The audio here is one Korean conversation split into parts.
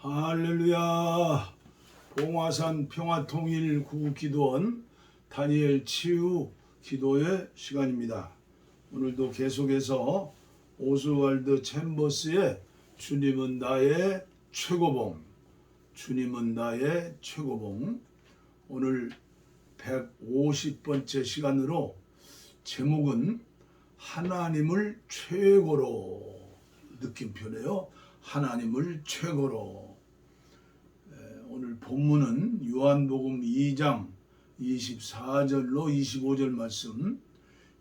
할렐루야. 봉화산 평화통일 구기도원 다니엘 치유 기도의 시간입니다. 오늘도 계속해서 오스왈드 챔버스의 주님은 나의 최고봉, 주님은 나의 최고봉, 오늘 150번째 시간으로 제목은 하나님을 최고로, 느낌표네요. 하나님을 최고로. 오늘 본문은 요한복음 2장 24절로 25절 말씀.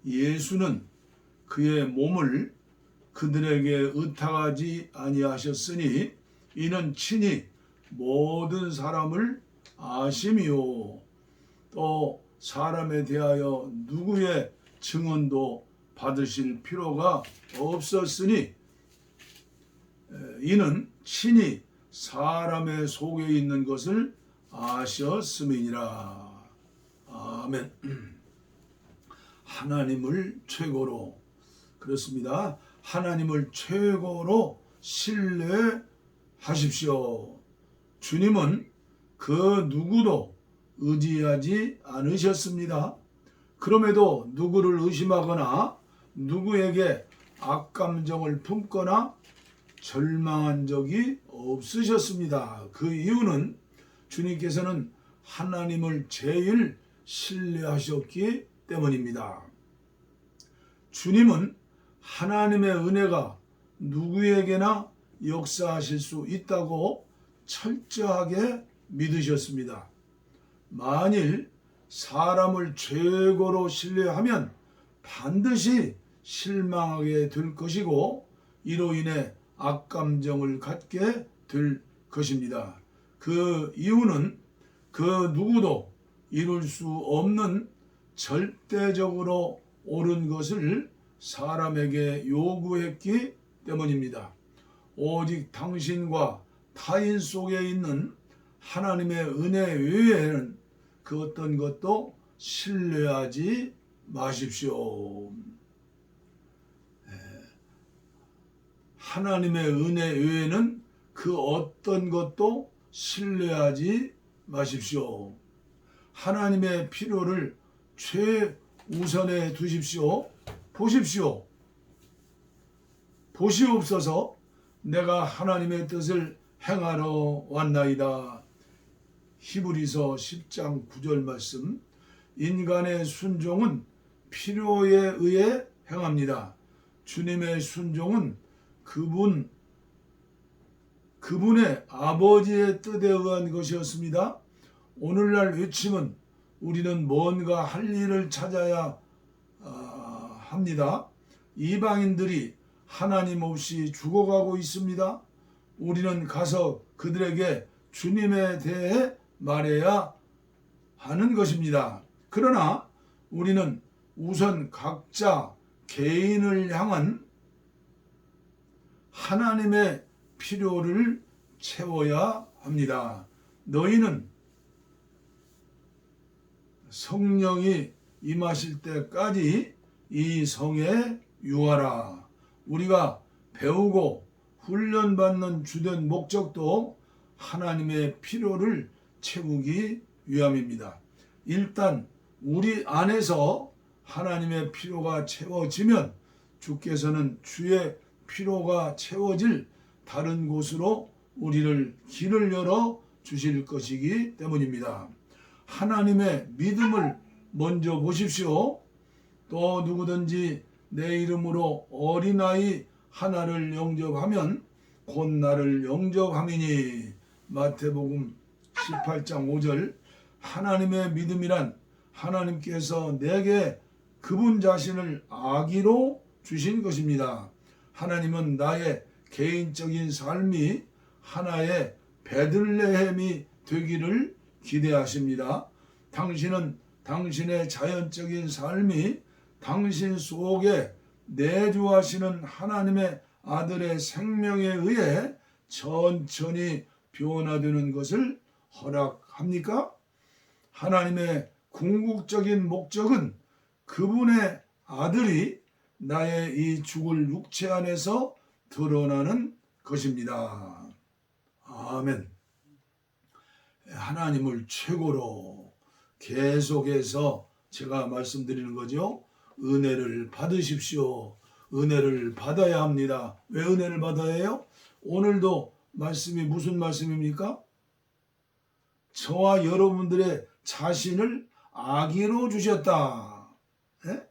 예수는 그의 몸을 그들에게 의탁하지 아니하셨으니 이는 친히 모든 사람을 아심이요 또 사람에 대하여 누구의 증언도 받으실 필요가 없었으니 이는 친히 사람의 속에 있는 것을 아셨음이니라. 아멘. 하나님을 최고로, 그렇습니다. 하나님을 최고로 신뢰하십시오. 주님은 그 누구도 의지하지 않으셨습니다. 그럼에도 누구를 의심하거나 누구에게 악감정을 품거나 절망한 적이 없으셨습니다. 그 이유는 주님께서는 하나님을 제일 신뢰하셨기 때문입니다. 주님은 하나님의 은혜가 누구에게나 역사하실 수 있다고 철저하게 믿으셨습니다. 만일 사람을 최고로 신뢰하면 반드시 실망하게 될 것이고 이로 인해 악감정을 갖게 될 것입니다. 그 이유는 그 누구도 이룰 수 없는 절대적으로 옳은 것을 사람에게 요구했기 때문입니다. 오직 당신과 타인 속에 있는 하나님의 은혜 외에는 그 어떤 것도 신뢰하지 마십시오. 하나님의 은혜 외에는 그 어떤 것도 신뢰하지 마십시오. 하나님의 필요를 최우선에 두십시오. 보십시오. 보시옵소서. 내가 하나님의 뜻을 행하러 왔나이다. 히브리서 10장 9절 말씀. 인간의 순종은 필요에 의해 행합니다. 주님의 순종은 그분의 아버지의 뜻에 의한 것이었습니다. 오늘날 외침은 우리는 뭔가 할 일을 찾아야 합니다. 이방인들이 하나님 없이 죽어가고 있습니다. 우리는 가서 그들에게 주님에 대해 말해야 하는 것입니다. 그러나 우리는 우선 각자 개인을 향한 하나님의 필요를 채워야 합니다. 너희는 성령이 임하실 때까지 이 성에 유하라. 우리가 배우고 훈련받는 주된 목적도 하나님의 필요를 채우기 위함입니다. 일단 우리 안에서 하나님의 필요가 채워지면 주께서는 주의 필요가 채워질 다른 곳으로 우리를 길을 열어 주실 것이기 때문입니다. 하나님의 믿음을 먼저 보십시오. 또 누구든지 내 이름으로 어린아이 하나를 영접하면 곧 나를 영접함이니. 마태복음 18장 5절. 하나님의 믿음이란 하나님께서 내게 그분 자신을 아기로 주신 것입니다. 하나님은 나의 개인적인 삶이 하나의 베들레헴이 되기를 기대하십니다. 당신은 당신의 자연적인 삶이 당신 속에 내주하시는 하나님의 아들의 생명에 의해 천천히 변화되는 것을 허락합니까? 하나님의 궁극적인 목적은 그분의 아들이 나의 이 죽을 육체 안에서 드러나는 것입니다. 아멘. 하나님을 최고로 계속해서 제가 말씀드리는 거죠. 은혜를 받으십시오. 은혜를 받아야 합니다. 왜 은혜를 받아야 해요? 오늘도 말씀이 무슨 말씀입니까? 저와 여러분들의 자신을 아기로 주셨다. 예?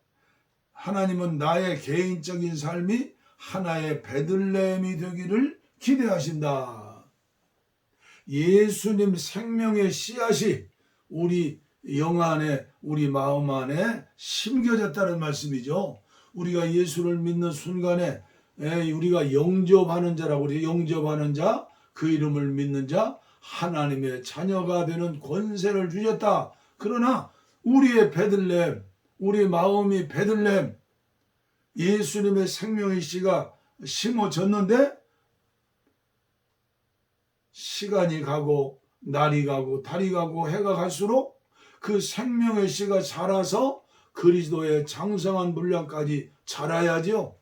하나님은 나의 개인적인 삶이 하나의 베들레헴이 되기를 기대하신다. 예수님 생명의 씨앗이 우리 영 안에, 우리 마음 안에 심겨졌다는 말씀이죠. 우리가 예수를 믿는 순간에 우리가 영접하는 자라고 그래요. 영접하는 자, 그 이름을 믿는 자, 하나님의 자녀가 되는 권세를 주셨다. 그러나 우리의 베들레헴, 우리 마음이 베들레헴, 예수님의 생명의 씨가 심어졌는데 시간이 가고 날이 가고 달이 가고 해가 갈수록 그 생명의 씨가 자라서 그리스도의 장성한 분량까지 자라야죠.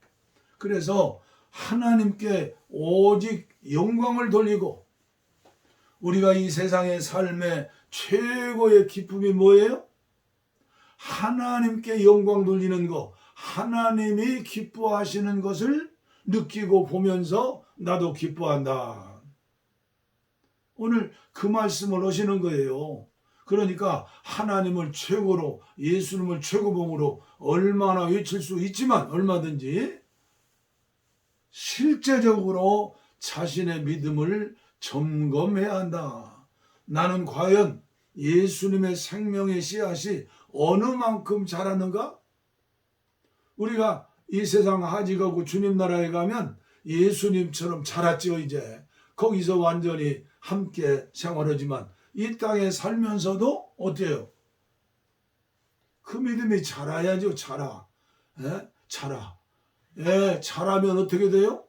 그래서 하나님께 오직 영광을 돌리고, 우리가 이 세상의 삶의 최고의 기쁨이 뭐예요? 하나님께 영광 돌리는 것, 하나님이 기뻐하시는 것을 느끼고 보면서 나도 기뻐한다. 오늘 그 말씀을 하시는 거예요. 그러니까 하나님을 최고로, 예수님을 최고봉으로 얼마나 외칠 수 있지만 얼마든지 실제적으로 자신의 믿음을 점검해야 한다. 나는 과연 예수님의 생명의 씨앗이 어느 만큼 자랐는가? 우리가 이 세상 하지 가고 주님 나라에 가면 예수님처럼 자랐지요. 이제 거기서 완전히 함께 생활하지만 이 땅에 살면서도 어때요? 그 믿음이 자라야죠. 자라. 자라. 자라면 어떻게 돼요?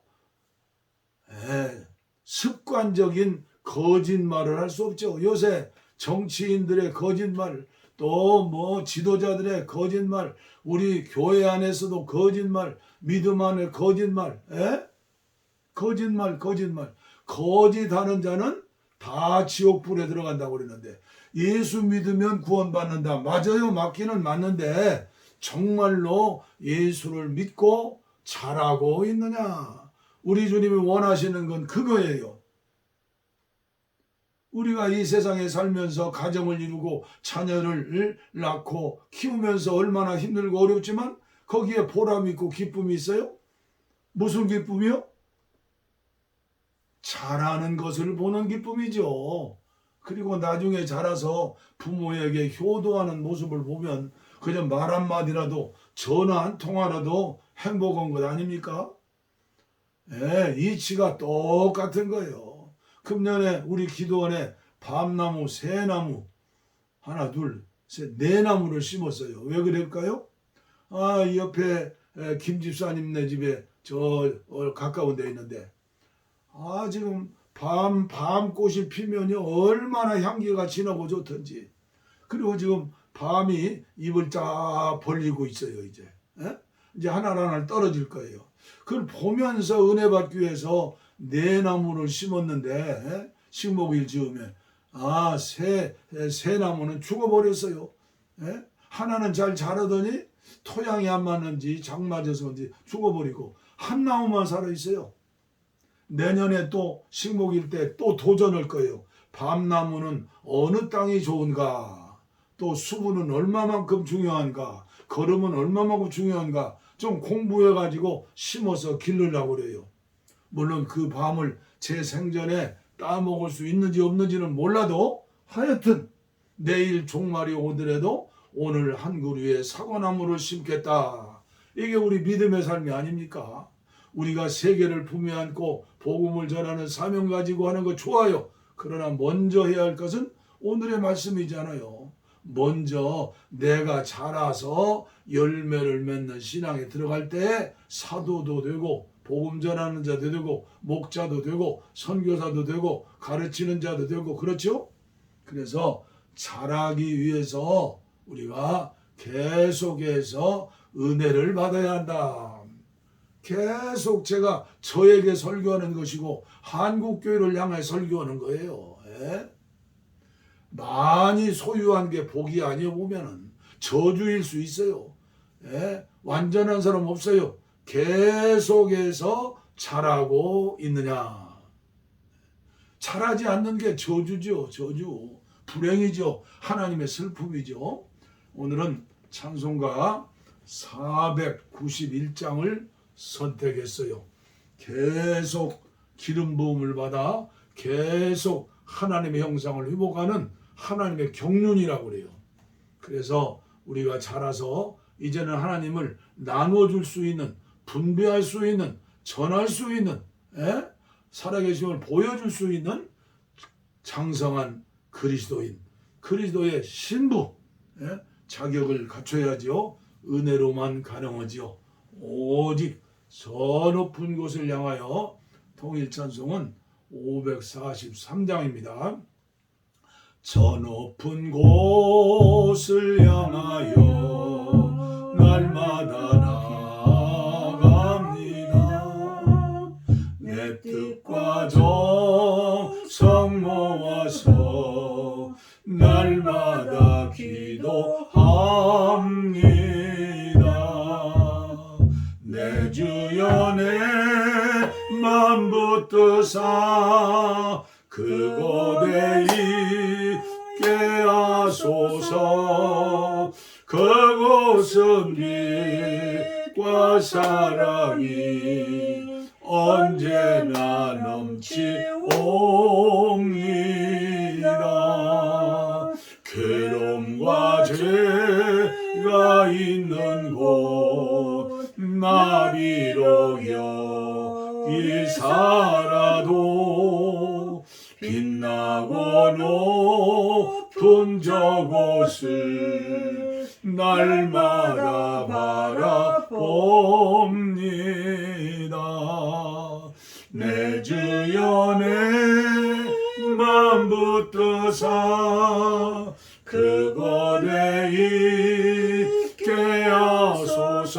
습관적인 거짓말을 할 수 없죠. 요새 정치인들의 거짓말, 또 뭐 지도자들의 거짓말, 우리 교회 안에서도 거짓말, 믿음 안에 거짓말, 거짓말. 거짓하는 자는 다 지옥불에 들어간다고 그러는데, 예수 믿으면 구원받는다. 맞아요. 맞기는 맞는데 정말로 예수를 믿고 잘하고 있느냐? 우리 주님이 원하시는 건 그거예요. 우리가 이 세상에 살면서 가정을 이루고 자녀를 낳고 키우면서 얼마나 힘들고 어렵지만 거기에 보람이 있고 기쁨이 있어요? 무슨 기쁨이요? 자라는 것을 보는 기쁨이죠. 그리고 나중에 자라서 부모에게 효도하는 모습을 보면 그냥 말 한마디라도, 전화 한 통화라도 행복한 것 아닙니까? 이치가 똑같은 거예요. 금년에 우리 기도원에 밤나무, 새나무, 하나, 둘, 셋, 네 나무를 심었어요. 왜 그럴까요? 이 옆에 김 집사님 네 집에 가까운 데 있는데, 지금 밤꽃이 피면요 얼마나 향기가 진하고 좋던지. 그리고 지금 밤이 입을 쫙 벌리고 있어요. 이제 하나하나 떨어질 거예요. 그걸 보면서 은혜 받기 위해서 네 나무를 심었는데, 식목일 즈음에 새 나무는 죽어버렸어요. 하나는 잘 자라더니 토양이 안 맞는지 장 맞아서 그런지 죽어버리고 한 나무만 살아있어요. 내년에 또 식목일 때 또 도전할 거예요. 밤나무는 어느 땅이 좋은가, 또 수분은 얼마만큼 중요한가, 걸음은 얼마만큼 중요한가 좀 공부해가지고 심어서 기르려고 그래요. 물론 그 밤을 제 생전에 따먹을 수 있는지 없는지는 몰라도 하여튼 내일 종말이 오더라도 오늘 한 그루에 사과나무를 심겠다. 이게 우리 믿음의 삶이 아닙니까? 우리가 세계를 품에 안고 복음을 전하는 사명 가지고 하는 거 좋아요. 그러나 먼저 해야 할 것은 오늘의 말씀이잖아요. 먼저 내가 자라서 열매를 맺는 신앙에 들어갈 때 사도도 되고 복음 전하는 자도 되고 목자도 되고 선교사도 되고 가르치는 자도 되고, 그렇죠? 그래서 자라기 위해서 우리가 계속해서 은혜를 받아야 한다. 계속 제가 저에게 설교하는 것이고 한국교회를 향해 설교하는 거예요. 예? 많이 소유한 게 복이 아니어 보면은 저주일 수 있어요. 예? 완전한 사람 없어요. 계속해서 잘하고 있느냐. 잘하지 않는 게 저주죠. 저주. 불행이죠. 하나님의 슬픔이죠. 오늘은 찬송가 491장을 선택했어요. 계속 기름 부음을 받아 계속 하나님의 형상을 회복하는 하나님의 경륜이라고 그래요. 그래서 우리가 자라서 이제는 하나님을 나눠줄 수 있는, 분배할 수 있는, 전할 수 있는, 살아계심을 보여줄 수 있는 장성한 그리스도인, 그리스도의 신부 자격을 갖춰야지요. 은혜로만 가능하지요. 오직 저 높은 곳을 향하여. 통일찬송은 543장입니다. 저 높은 곳을 향하여 날마다 나아갑니다. 내 뜻과 정성 모아서 날마다 기도합니다. 내 주여 내 맘 붙드사 그곳에 있게 하소서. 그곳은 빛과 사랑이 언제나 넘치옵니다. 괴로움과 죄가 있는 곳 나비로 여기 살아도 빛나고 높은 저곳을 날마다 바라봅니다. 내 주여 내 맘 붙드사 그곳에 있게 하소서.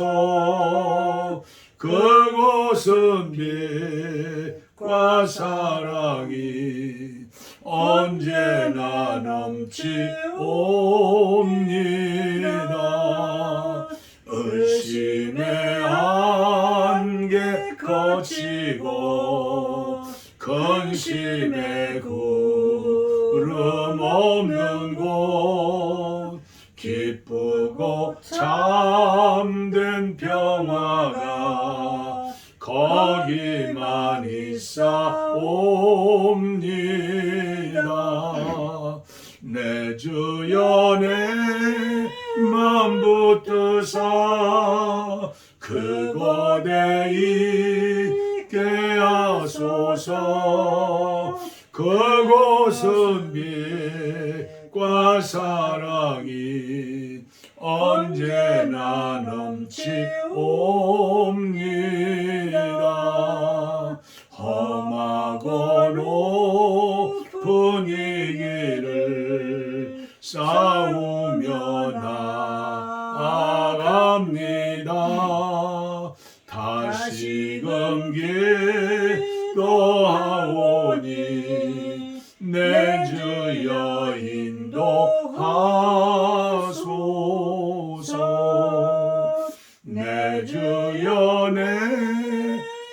그곳은 빛과 사랑이 언제나 넘치옵니다. 의심의 안개 거치고 근심의 구름 없는 곳 기쁘고 참된 평화가 거기만 있사옵니다. 내 주여 내 맘 붙드사 그곳에 있게 하소서. 그곳은 빛과 사랑이 언제나 넘치옵니다. 험하고 높은 이 길을 싸우며 나아갑니다. 다시금 기도하오니 내 주여 인도하소서. 내 주여 내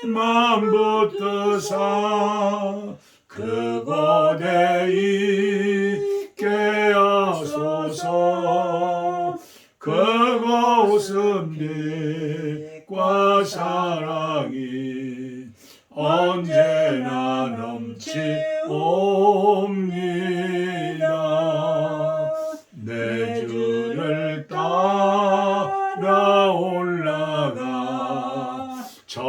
맘 붙드사 그곳에 있게 하소서. 그곳은 빛과 사랑이 언제나 넘치옵니다. 내 주를 따라 올라가 저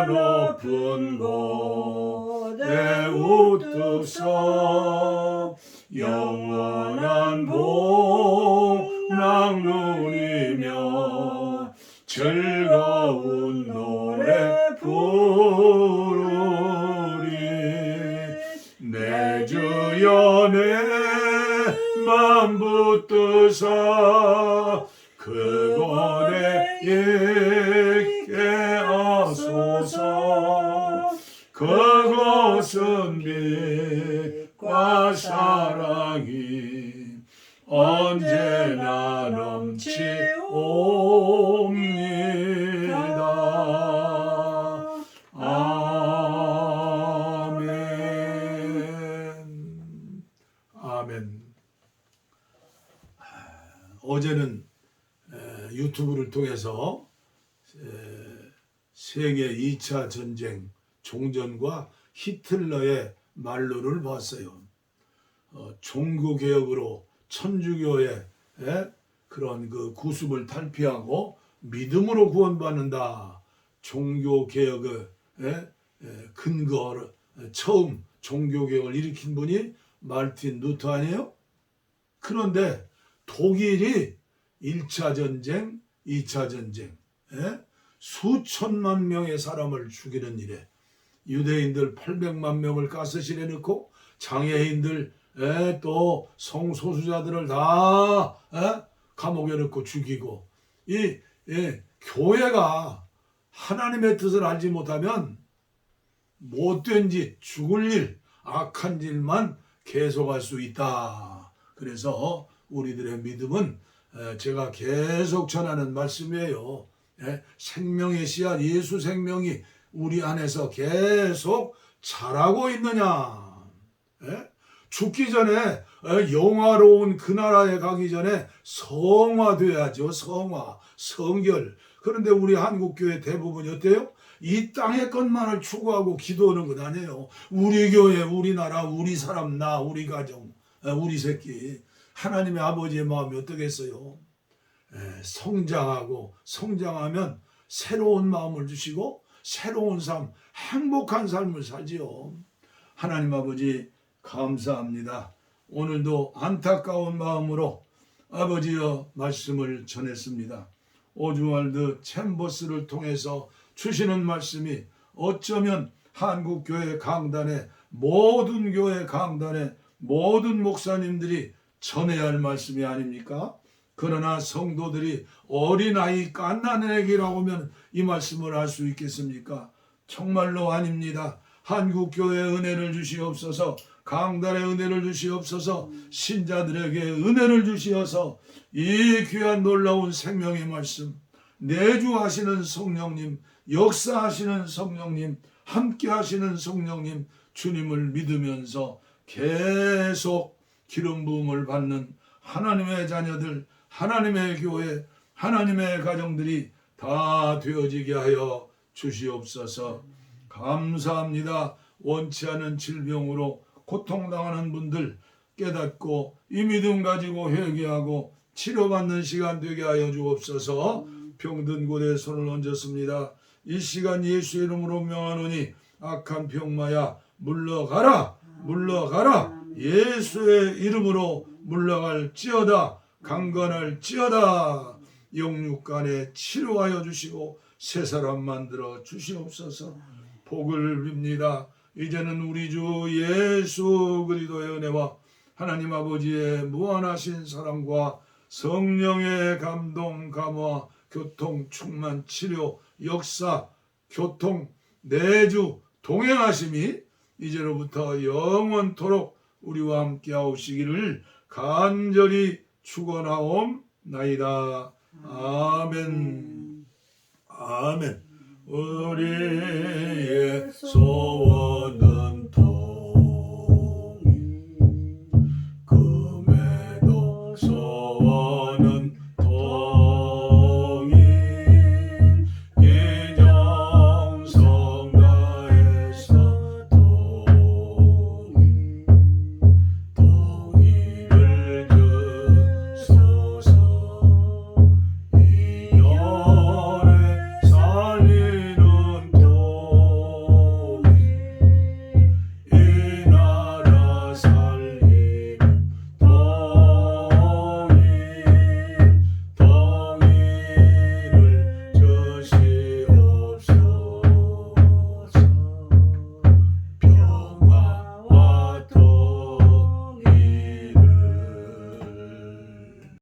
높은 곳에 웃듯서 영원한 복락 누리며 즐거운 노래 부르리. 내 주여 내 맘 붙드사 그곳에 있게 하소서. 낯선 빛과 사랑이 언제나 넘치옵니다. 아멘. 아멘. 어제는 유튜브를 통해서 세계 2차 전쟁 종전과 히틀러의 말로를 봤어요. 종교개혁으로 천주교의 그런 그 구습을 탈피하고 믿음으로 구원받는다. 종교개혁의 근거를 처음 종교개혁을 일으킨 분이 마르틴 루터 아니에요? 그런데 독일이 1차 전쟁, 2차 전쟁 수천만 명의 사람을 죽이는 일에 유대인들 800만 명을 가스실에 넣고 장애인들 또 성소수자들을 다 감옥에 넣고 죽이고 이 교회가 하나님의 뜻을 알지 못하면 못된 짓, 죽을 일, 악한 일만 계속할 수 있다. 그래서 우리들의 믿음은 제가 계속 전하는 말씀이에요. 생명의 씨앗 예수 생명이 우리 안에서 계속 자라고 있느냐. 죽기 전에 영화로운 그 나라에 가기 전에 성화돼야죠. 성화, 성결. 그런데 우리 한국교회 대부분이 어때요? 이 땅의 것만을 추구하고 기도하는 것 아니에요. 우리 교회, 우리 나라, 우리 사람, 나, 우리 가정, 우리 새끼. 하나님의 아버지의 마음이 어떻겠어요? 성장하고 성장하면 새로운 마음을 주시고 새로운 삶, 행복한 삶을 살지요. 하나님 아버지 감사합니다. 오늘도 안타까운 마음으로 아버지여 말씀을 전했습니다. 오즈왈드 챔버스를 통해서 주시는 말씀이 어쩌면 한국교회 강단에 모든 교회 강단에 모든 목사님들이 전해야 할 말씀이 아닙니까? 그러나 성도들이 어린아이 갓난아기라고 하면 이 말씀을 알 수 있겠습니까? 정말로 아닙니다. 한국교회에 은혜를 주시옵소서. 강단에 은혜를 주시옵소서. 신자들에게 은혜를 주시어서 이 귀한 놀라운 생명의 말씀 내주하시는 성령님, 역사하시는 성령님, 함께하시는 성령님, 주님을 믿으면서 계속 기름 부음을 받는 하나님의 자녀들, 하나님의 교회, 하나님의 가정들이 다 되어지게 하여 주시옵소서. 감사합니다. 원치 않은 질병으로 고통당하는 분들 깨닫고 이 믿음 가지고 회개하고 치료받는 시간 되게 하여 주옵소서. 병든 곳에 손을 얹었습니다. 이 시간 예수 이름으로 명하노니 악한 병마야 물러가라, 물러가라. 예수의 이름으로 물러갈지어다. 강건할지어다. 영육간에 치료하여 주시고 새 사람 만들어 주시옵소서. 복을 빕니다. 이제는 우리 주 예수 그리스도의 은혜와 하나님 아버지의 무한하신 사랑과 성령의 감동, 감화, 교통, 충만, 치료, 역사, 교통, 내주, 동행하심이 이제로부터 영원토록 우리와 함께 하시기를 간절히 축원하옵나이다. 아멘. 아멘. 우리의 소원은